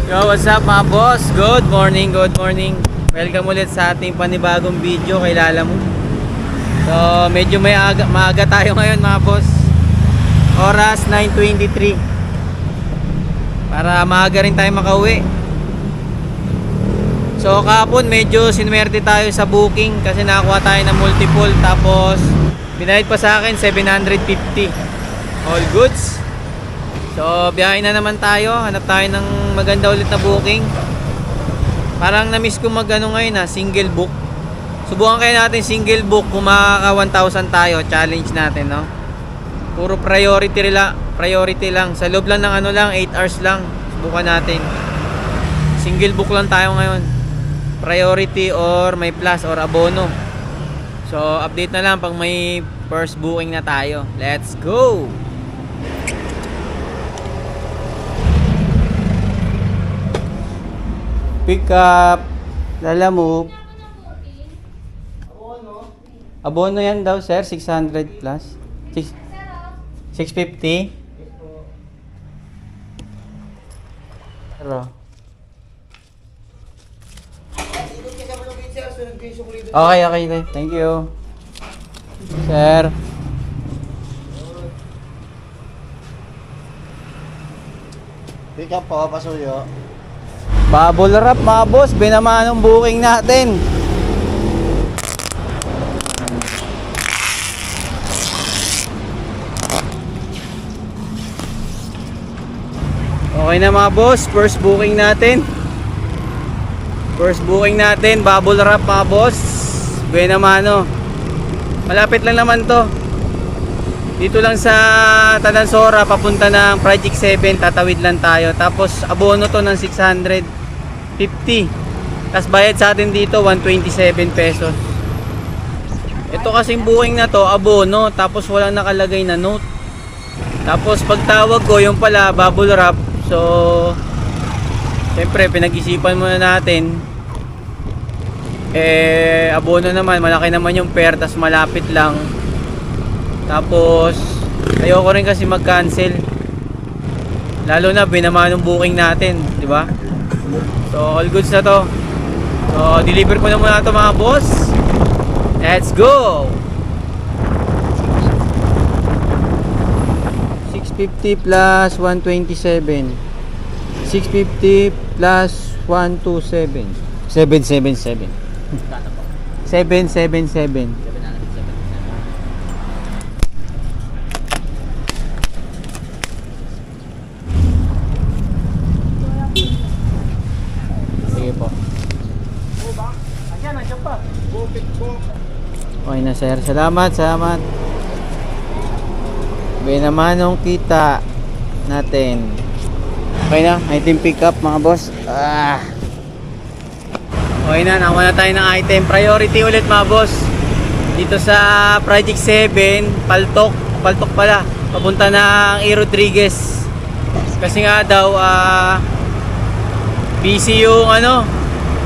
Yo, what's up mga boss? Good morning, good morning. Welcome ulit sa ating panibagong video, kilala mo. So, medyo maaga tayo ngayon mga boss. Oras 9:23. Para maaga rin tayo makauwi. So, kahapon medyo sinwerte tayo sa booking kasi nakakuha tayo ng multiple. Tapos, binayad pa sa akin 750. All goods. So, biyahe na naman tayo. Hanap tayo ng maganda ulit na booking. Parang na-miss ko ngayon single book. Subukan kayo natin single book kung makaka 1,000 tayo. Challenge natin, no? Puro priority lang. Sa loob lang ng 8 hours lang. Subukan natin. Single book lang tayo ngayon. Priority or may plus or abono. So, update na lang pag may first booking na tayo. Let's go! Pick up. Lala move. Abono yan daw sir, 600 plus. 650. Pero okay. Thank you. Sir. Pick up po, pasuyo. Bubble wrap mga boss, binamaan ang booking natin. Okay na mga boss, first booking natin, bubble wrap mga boss, binamano. Malapit lang naman to. Dito lang sa Tanansora, papunta ng Project 7, tatawid lang tayo. Tapos abono to ng 650. Tapos bayad sa atin dito 127 pesos. Ito kasing booking na to, abono, tapos walang nakalagay na note. Tapos pagtawag ko, yung pala bubble wrap. So siyempre pinag-isipan muna natin. Abono naman, malaki naman yung fare, tapos malapit lang. Tapos ayoko rin kasi mag-cancel. Lalo na binamaan yung booking natin, di ba? So all goods na to. So deliver ko na muna to mga boss. Let's go. 650 plus 127. 650 plus 127. 777. 777. Okay na sir, salamat. Binamanong kita natin. Okay na, item pick up mga boss. Okay na, nakuha na tayo ng item. Priority ulit mga boss. Dito sa Project 7, Paltok pala, papunta ng E. Rodriguez. Kasi nga daw busy yung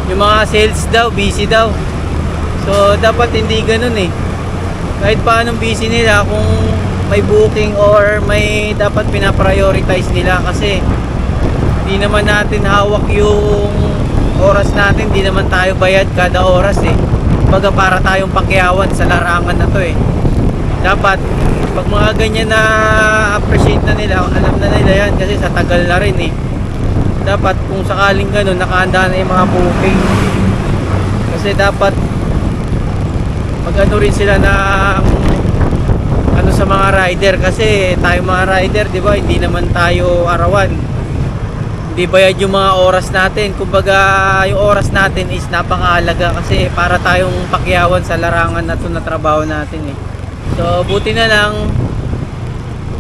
yung mga sales daw, busy daw. So dapat hindi ganun kahit paano busy nila, kung may booking or may dapat pinaprioritize nila, kasi hindi naman natin hawak yung oras natin, hindi naman tayo bayad kada oras Baga para tayong pakyawan sa larangan na to Dapat pag mga ganyan na appreciate na nila, alam na nila yan kasi sa tagal na rin dapat kung sakaling ganun, nakahanda na yung mga booking. Kasi dapat mag-ano rin sila na sa mga rider, kasi tayo mga rider, di ba, hindi naman tayo arawan, hindi bayad yung mga oras natin. Kumbaga yung oras natin is napakahalaga kasi para tayong pakyawan sa larangan na to na trabaho natin So buti na lang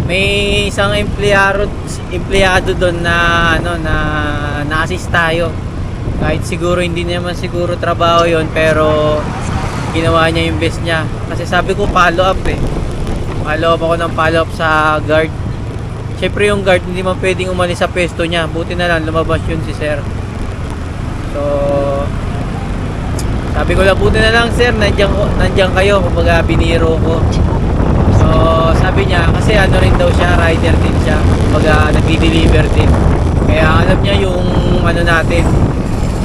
may isang empleyado doon na na-assist tayo, kahit siguro hindi naman siguro trabaho yon, pero ginawa niya yung best niya. Kasi sabi ko follow up ako ng follow up sa guard. Syempre yung guard hindi man pwedeng umalis sa pwesto niya, buti na lang lumabas yun si sir. So sabi ko lang, buti na lang sir, nandiyan kayo, kumbaga biniro ko. So sabi niya, kasi rin daw siya, rider din siya, kumbaga nagdi-deliver din. Kaya alam niya yung ano natin.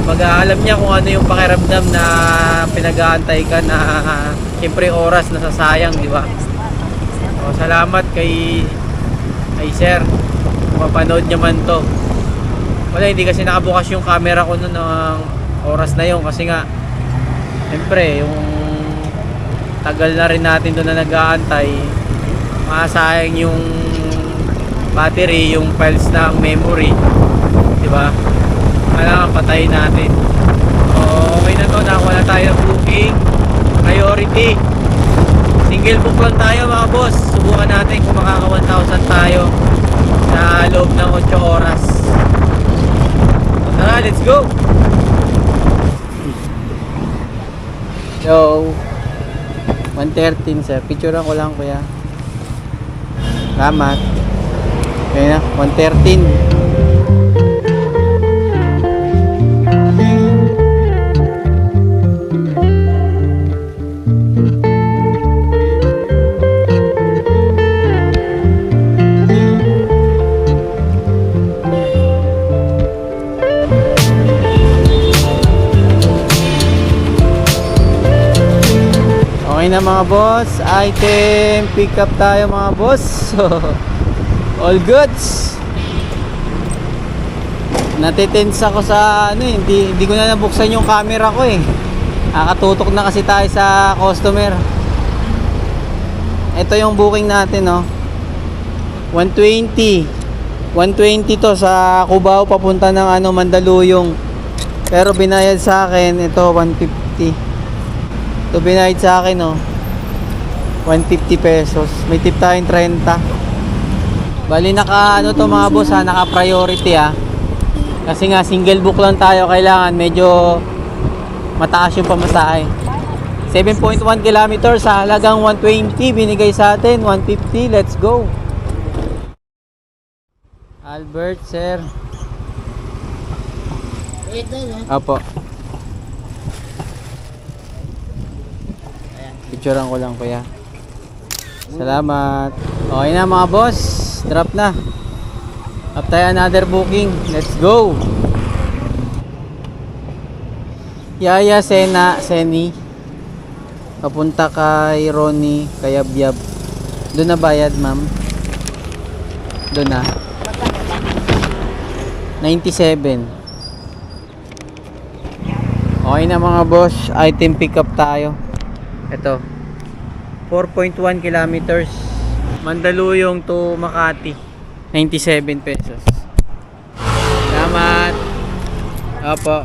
Alam niya kung ano yung pakiramdam na pinag-aantay ka na siyempre oras nasasayang, di ba? So, salamat kay sir. Mapanood niya man to. Wala, hindi kasi nakabukas yung camera ko noon ng oras na yun kasi nga siyempre yung tagal na rin natin doon na nag-aantay, masayang yung battery, yung files ng memory, di ba? Kailangan patayin natin. So, okay na to, nakakuha na tayo ng booking priority. Single book lang tayo mga boss. Subukan natin kung makaka 1,000 tayo sa loob ng 8 oras. So, tara, let's go. Yo, 113 sir. Picturean ko lang kuya. Salamat. Okay na, 113. Okay na mga boss, item pick up tayo mga boss. So, all goods. Natitense ako sa ano eh, hindi ko na nabuksan yung camera ko eh. Nakatutok na kasi tayo sa customer. Ito yung booking natin, no. 120 to sa Cubao papunta ng ano Mandaluyong. Pero binayad sa akin ito 150. Ito binayad sa akin, no, 150 pesos. May tip tayong 30. Bali naka ano to mga boss ha, naka priority ha. Kasi nga single book lang tayo, kailangan medyo mataas yung pamasahe. 7.1 kilometers sa halagang 120, binigay sa atin 150. Let's go. Albert sir. Wait na. Apo. Picturean ko lang kuya. Salamat. Okay na mga boss, drop na. Up tayo another booking. Let's go. Yaya Seni papunta kay Ronnie Kayabyab. Doon na bayad ma'am? Doon na 97. Okay na mga boss, item pick up tayo. Ito 4.1 kilometers Mandaluyong to Makati, 97 pesos. Salamat. Opo.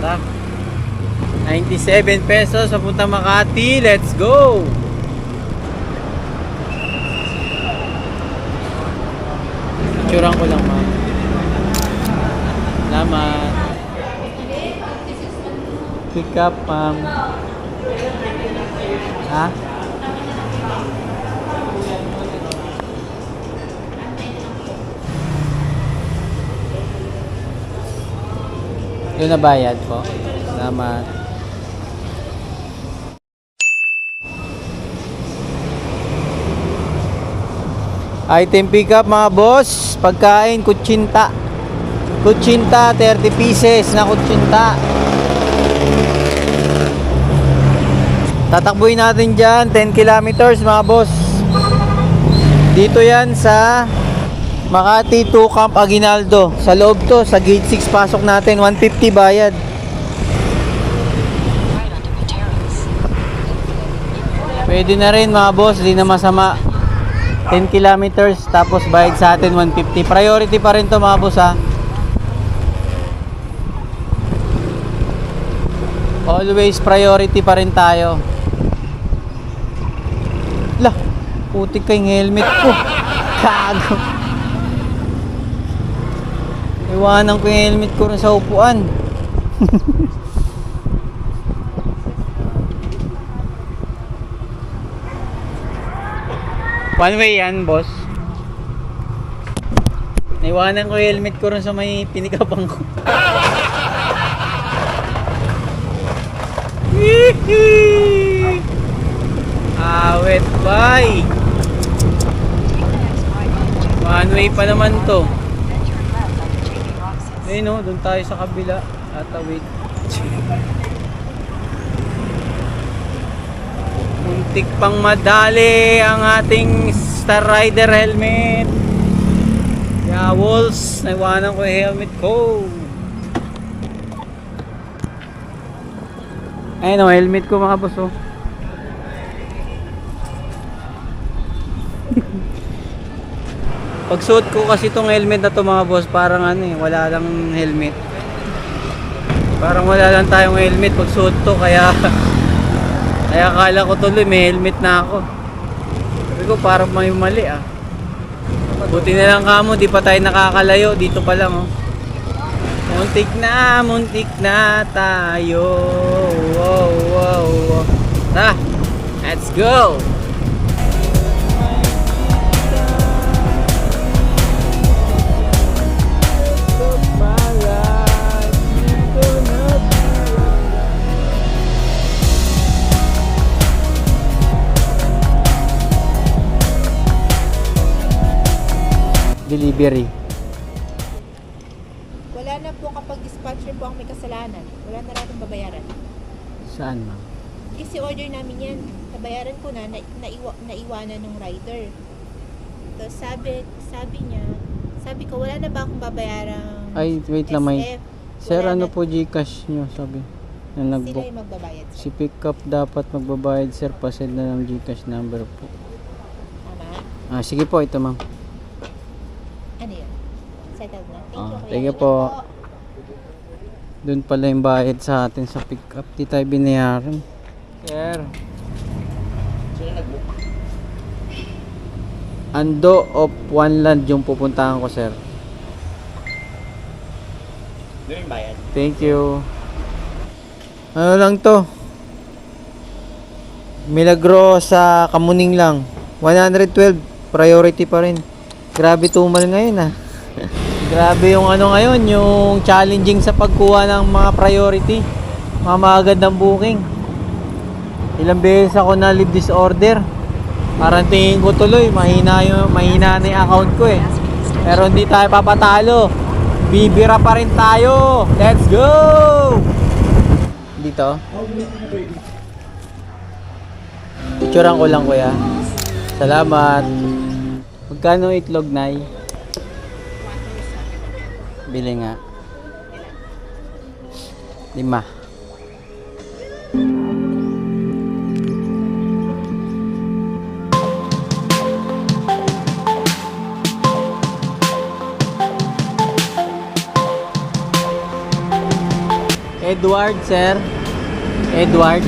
Tara, 97 pesos papunta Makati. Let's go. Picturean ko lang ma'am. Salamat. Pick up ma'am. Ha? Doon na bayad po. Salamat. Item pick up mga boss. Pagkain, kutsinta. Kutsinta, 30 pieces na kutsinta. Tatakbuhin natin dyan 10 kilometers mga boss. Dito yan sa Makati to Camp Aguinaldo. Sa loob to, sa gate 6 pasok natin. 150 bayad. Pwede na rin mga boss, di na masama. 10 kilometers tapos bayad sa atin 150. Priority pa rin to mga boss ha. Always priority pa rin tayo. Lah, putik kayong helmet ko. Kago. Iwanan ko yung helmet ko rin sa upuan. One way yan, boss. Naiwanan ko yung helmet ko rin sa may pinikabang ko. Awet bay. One way pa naman to. Ayun o, doon tayo sa kabila. Tatawid. Muntik pang madali ang ating Star Rider helmet. Yeah, Walls, naiwanan ko yung helmet ko. Ayun o, helmet ko mga boss o. Pagsuot ko kasi itong helmet na to mga boss, parang ano eh, wala lang helmet. Parang wala lang tayong helmet pagsuot to, kaya akala ko tuloy may helmet na ako. Sabi ko parang may mali ah. Buti na lang kamo, di pa tayo nakakalayo, dito pa lang oh. Muntik na tayo. Wow, wow, wow. Tara, let's go! Delivery. Wala na po kapag dispatcher po ang may kasalanan. Wala na natin babayaran. Saan ma'am? Kasi order namin yan. Nabayaran ko na, naiwanan ng rider. Tapos sabi niya, sabi ko, wala na ba akong babayarang Ay, wait lang may. SF? Sir, Wala ano na. po Gcash nyo? Sabi. Na Sila nag-book. yung magbabayad. Si pick up dapat magbabayad sir. Pasend na ng Gcash number po. Tama? Sige po, ito ma'am. Ano yun? Settled na. Thank you. kuya. Thank you Ingat po. Doon pala yung bayad sa atin sa pick up. Di tayo binayaran. Sir. Ando of One Land yung pupuntahan ko sir. Doon yung bayad. Thank you. Ano lang to? Milagro sa Kamuning lang. 112. Priority pa rin. Grabe tumal ngayon ah. Grabe yung ano ngayon, yung challenging sa pagkuha ng mga priority. Mga magandang booking. Ilang beses ako na leave disorder. Parang tingin ko tuloy, mahina na yung account ko eh. Pero hindi tayo papatalo. Bibira pa rin tayo. Let's go! Dito. Picturean ko lang kuya. Salamat. Magkano itlog, Nay? Bili nga. 5. Edward, sir. Edward.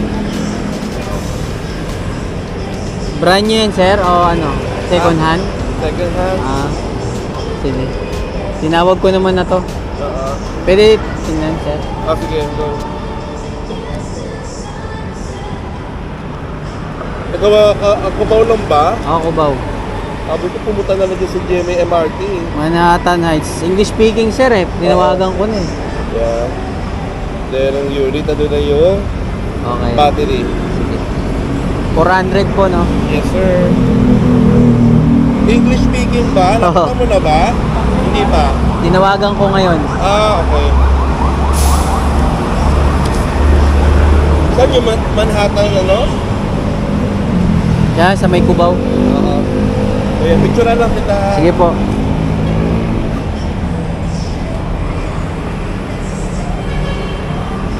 Brand new yan, sir? O ano? Second hand? Second hand. Sige. Tinawag ko naman na to. Oo. Pwede tingnan, sir. Sige, go. Kubaw lang ba? Ako ba? Sabi ko pumunta na lang dyan sa GMA MRT. Manhattan Heights. English speaking, sir eh. Tinawagan ko na eh. Yeah. Then ang unit, ano na yung Okay. battery. Sige. 400 po, no? Yes, sir. English speaking ba? Nakita mo na ba? Hindi pa. Tinawagan ko ngayon. Okay. Saan yung Manhattan, ano? Yan, sa may Cubao. Ayan, picture lang kita. Sige po.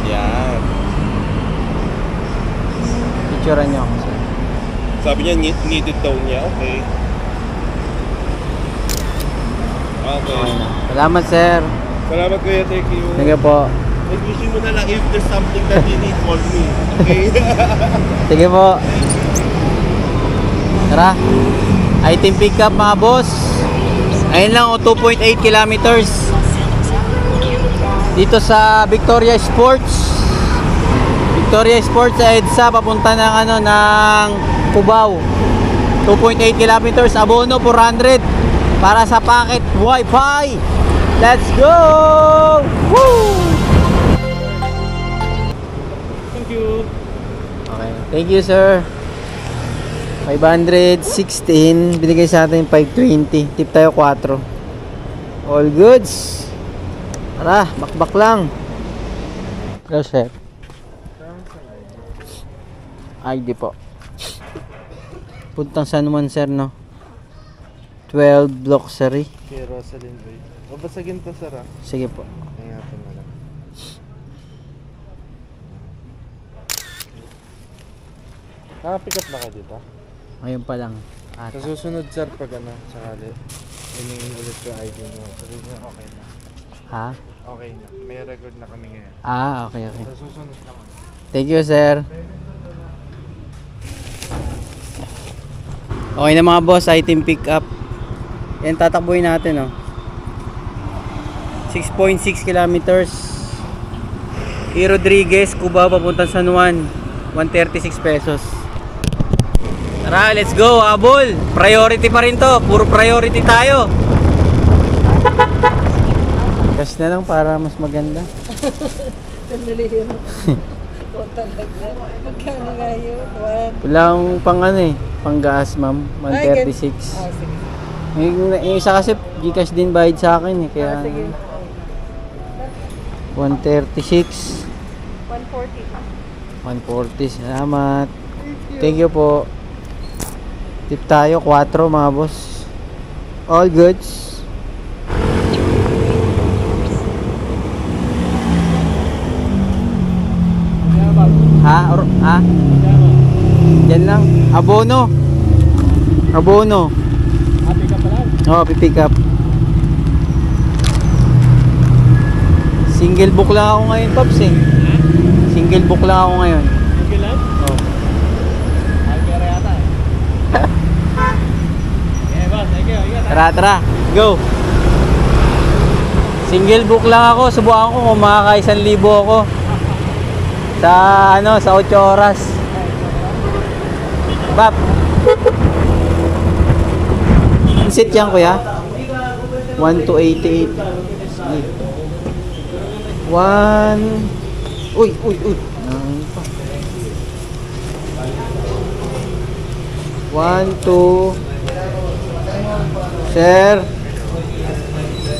Yan. Picturean nyo ako, sir. Sabi niya, needed daw niya. Okay. Okay. Okay na. Salamat, sir. Salamat kuya, thank you. Sige po. Nag-issue mo na lang if there's something that you need, call me. Okay? Sige po. Tara. Item pick up mga boss. Ayun lang o 2.8 kilometers. Dito sa Victoria Sports. Victoria Sports sa EDSA papunta ng ano ng Cubao. 2.8 kilometers, abono 400 para sa packet Wi-Fi. Let's go! Woo! Thank you. Okay. Thank you, sir. 516, binigay sa atin 520. Tip tayo 4. All goods. Tara, bakbak lang. Hello, sir. ID po. Puntang San Juan, sir, no? 12 Block Sari. Kay Rosalind Ray. O basagin to, sir, ah. Sige po. Ingatan mo lang. Nakapick up na ka dito? Ngayon pa lang. Sa susunod, sir, pag ano, sakali, hiningin ulit yung ID mo. Sabihin niyo, okay na. Ha? Okay na. May record na kami ngayon. Okay, okay. Sa susunod naman. Thank you, sir. Okay na mga boss, item pick up. Yan, tatakbuhin natin, oh. 6.6 kilometers. E. Rodriguez, Cubao, papuntang San Juan. 136 pesos. Tara, let's go, habol. Priority pa rin to. Puro priority tayo. Gas na lang para mas maganda. Sandali yun. O talaga. Magkano nga yun? Wala akong pang ano eh, pang gas ma'am, 136. Sige. Yung isa kasi Gcash din bayad sa akin eh, kaya Sige. 136. 140. 140, salamat. Thank you po. Tip tayo, 4 mga boss. All goods. Ha? Yan lang. Abono. Abono. Pick up pa lang? Oo, pipick up. Single book lang ako ngayon, Pops eh. Single book lang ako ngayon. Sige lang? Oo. Ay, pera yata eh. Okay, boss. Thank you. Ingat. Tara, tara. Go. Single book lang ako. Subukan ko kung makaka-1,000 ako. Sa ano, sa 8 oras. Bap. Pansit yan, kuya. 1288. 1. Uy. Nangin pa. 1, 2.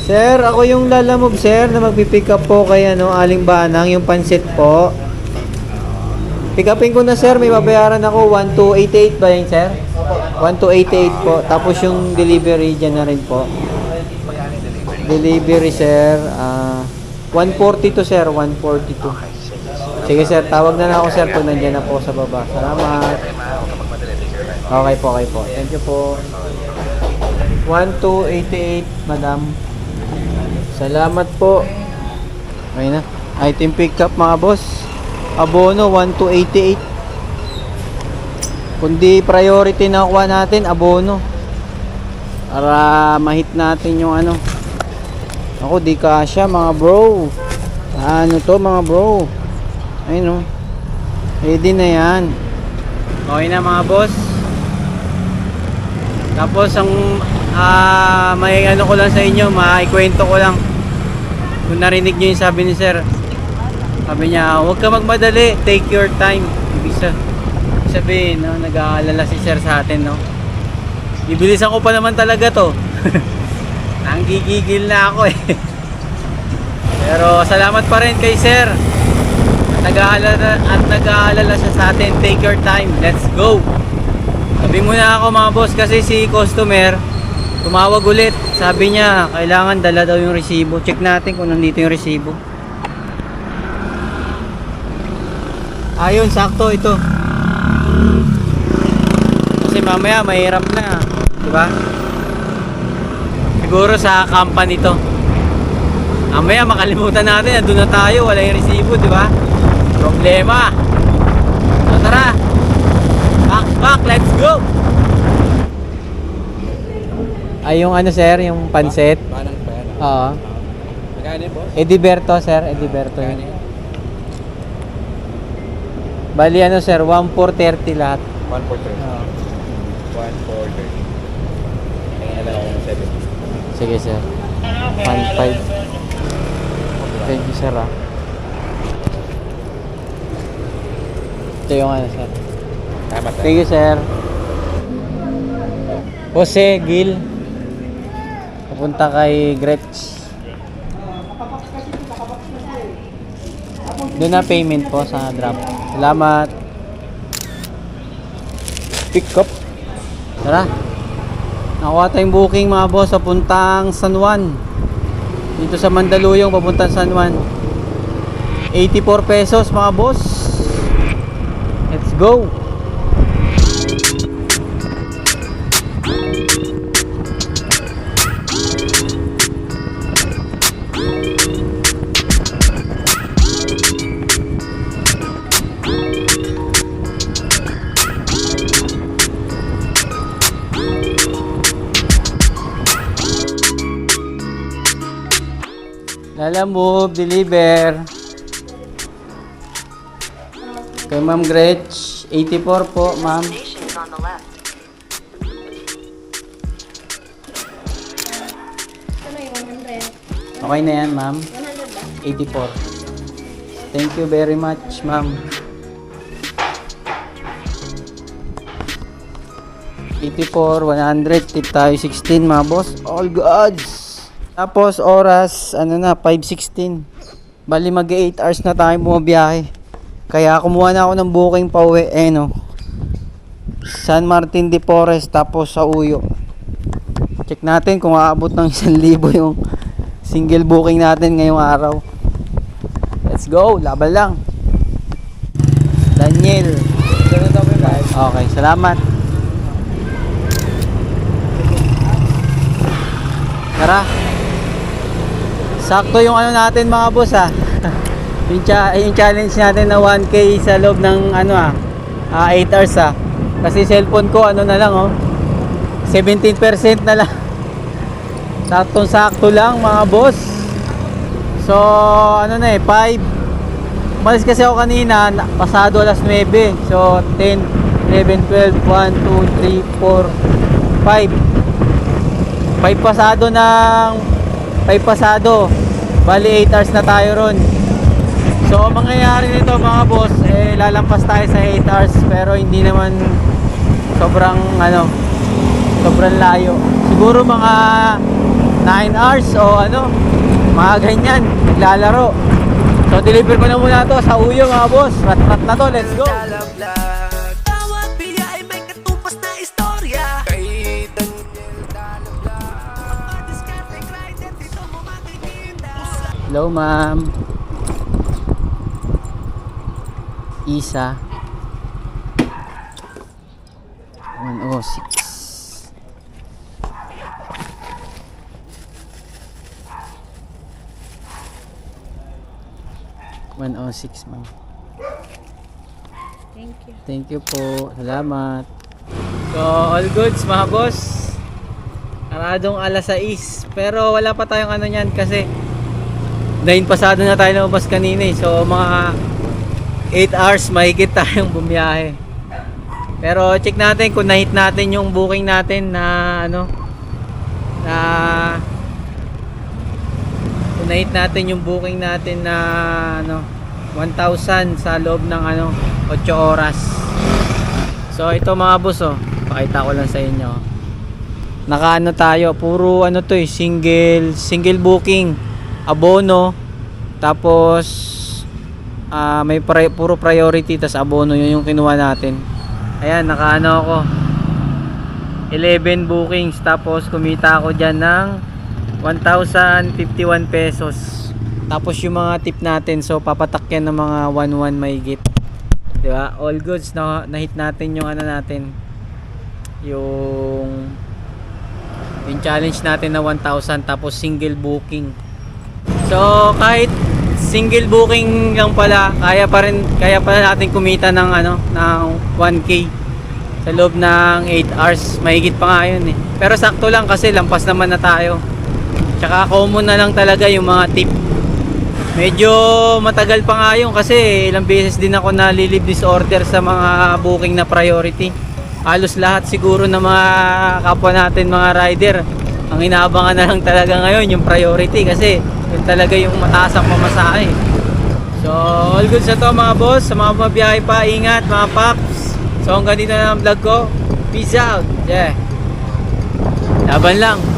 Sir, ako yung lalamove, sir, na magpipick up po kay ano, Aling Banang, yung pansit po. Pick upin ko na, sir, may babayaran ako 1288 ba yun, sir? 1288 po. Tapos yung delivery dyan na rin po. Delivery, sir, 142, sir, 142. Sige, sir, tawag na ako, sir, kung nandiyan na po sa baba. Salamat. Okay po. Thank you po. 1288, madam. Salamat po. Okay na. Item pick up, mga boss. Abono 1288. Kundi priority na kuha natin, abono. Para mahit natin yung ano. Ako di kasya, mga bro. Ano to, mga bro? Ayun, oh. Ready na yan. Okay na, mga boss. Tapos ang may ano ko lang sa inyo, maikwento ko lang. Kung narinig nyo yung sabi ni sir, sabi niya, huwag ka magmadali, take your time. Ibig sabihin, no, nag-aalala si sir sa atin, no. Bibilisan ko pa naman talaga to. Nanggigigil na ako eh. Pero salamat pa rin kay sir. Nag-aalala siya sa atin. Take your time, let's go. Sabi muna ako, mga boss, kasi si customer tumawag ulit. Sabi niya, kailangan dala daw yung resibo. Check natin kung nandito yung resibo. Ayun, sakto ito. Kasi mamaya mahirap na, di ba? Siguro sa company to. Mamaya makalimutan natin, nandun na tayo, wala yung resibo, di ba? Problema. So, tara. Back, let's go. Ay, yung ano, sir, yung pansit. Banang pa yan. Oo. Magkano yun, boss? Ediberto, sir. Ediberto yun. Bali, ano, sir, 1,430 lahat. 1 for 30. Oo. 1 for 30. Kaya lang ako ng 70. Sige, sir. 1,500. Thank you, sir, ah. Ito yung ano, sir. Tama, sir. Thank you, sir. Jose Gil. Papunta kay Gretch. Doon na payment po sa drop. Salamat. Pick up. Tara. Nakuha tayong booking mga boss sa puntang San Juan. Dito sa Mandaluyong papuntang San Juan. 84 pesos mga boss. Let's go. Lala move, deliver. Kay Ma'am Gretch, 84 po, ma'am. Destination's on the left. Ano yung 100? Okay na yan, ma'am. 100 ba? 84. Thank you very much, ma'am. 84, 100, tip tayo 16 mga boss. All goods. Tapos oras, ano na, 5:16. Bali mag 8 hours na tayo bumabiyahe. Kaya kumuha na ako ng booking pa uwi, no. San Martin de Porres tapos sa Uyo. Check natin kung aabot ng 1,000 yung single booking natin ngayong araw. Let's go, laban lang. Daniel. Okay, salamat. Tara. Sakto yung ano natin mga boss yung challenge natin na 1K sa loob ng 8 hours Kasi cellphone ko ano na lang 17% na lang. Sakto lang mga boss. So ano na 5. Malis kasi ako kanina pasado alas 9. So 10, 11, 12, 1, 2, 3, 4, 5 pasado ng 5 pasado. Bali 8 hours na tayo ron. So mangyayari nito mga boss, lalampas tayo sa 8 hours pero hindi naman sobrang layo. Siguro mga 9 hours o mga ganyan, lalaro. So deliver ko na muna to sa Uyo mga boss. Rat na to, let's go. Bawat biyahe may katupas na istorya. Hello ma'am. Isa 106. Ma'am. Thank you. Thank you po. Salamat. So, all goods mga boss. Aradong alas 6. Pero wala pa tayong niyan kasi 9 pasado na tayo lumabas kanina So, mga 8 hours mahigit tayong bumiyahe. Pero check natin kung na-hit natin yung booking natin na kung na-hit natin yung booking natin na 1,000 sa loob ng 8 oras. So ito mga boss pakita ko lang sa inyo. Nakaano tayo, puro single booking, abono, tapos may puro priority tas abono yun yung kinuha natin. Ayan, nakaano ako 11 bookings tapos kumita ako dyan ng 1,051 pesos. Tapos yung mga tip natin, so papatak yan ng mga 1,1 mahigit, diba? All goods na hit natin yung natin, yung challenge natin na 1,000 tapos single booking. So kahit single booking lang pala, kaya pala natin kumita ng ng 1K sa loob ng 8 hours. Mahigit pa nga yun Pero sakto lang kasi lampas naman na tayo. Tsaka common na lang talaga yung mga tip. Medyo matagal pa nga yun kasi ilang beses din ako nalilib disorder sa mga booking na priority. Halos lahat siguro ng mga kapwa natin mga rider, ang inaabangan na lang talaga ngayon yung priority kasi yun talaga yung mataas ang pamasahe. So all good sa to mga boss. Sa mga mabiyahe pa, ingat mga paps. So hanggang dito na ang vlog ko. Peace out. Yeah. Laban lang.